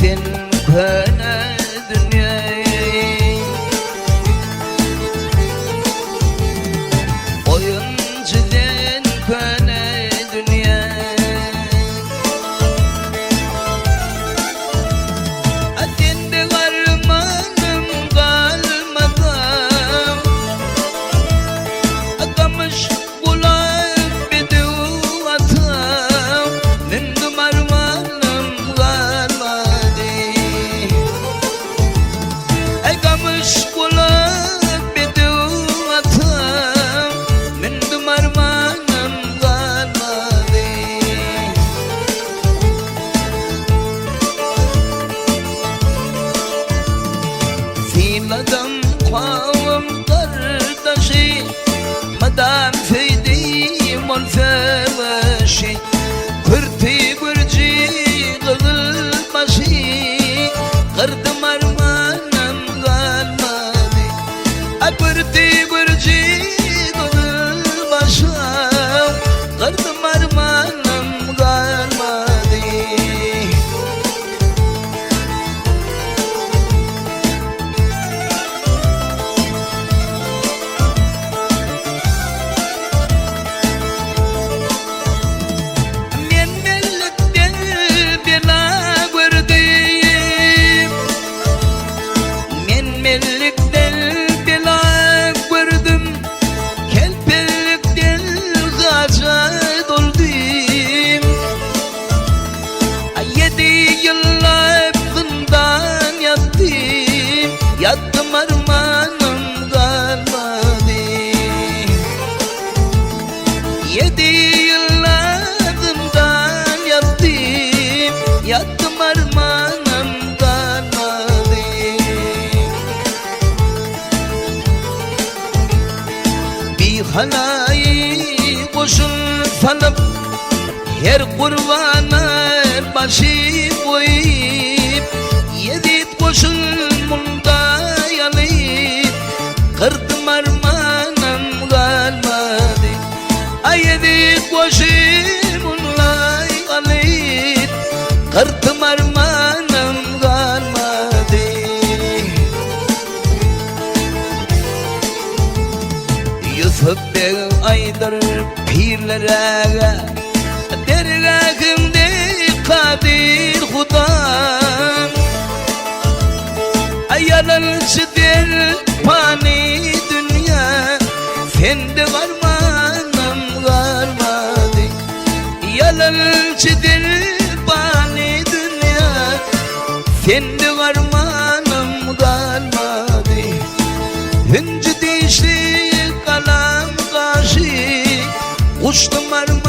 fin köne dünyayı oyuncudan köne dünya adinde garmanım kalmadı akamış bulayıp bidu atım nindum armanım kalmadı akamış bulayıp bidu atım nindum armanım kalmadı filadan kavim kardeşi madam feydim ol fevaşi kırtı gürci kızıl başı kırdım armanım kalmadı kırtı gürci kızıl başı kırdım armanım kalmadı Yattım armanım kalmadı 7 yıllarımdan yattım Yattım armanım kalmadı Bir halayı koşun salıp her kurbana başı koyup 7 koşun kırdım armanım kalmadı Ayedi koşumunla alıp kırdım armanım kalmadı Yusuf Bey aydır pirlere dergahımda kadir hudam Ayaralçı der pani dünya sende varmanım kalmadı Yalalcıdır pani dünya sende varmanım kalmadı Hüncü dişli kalam kaşı uçtum armanım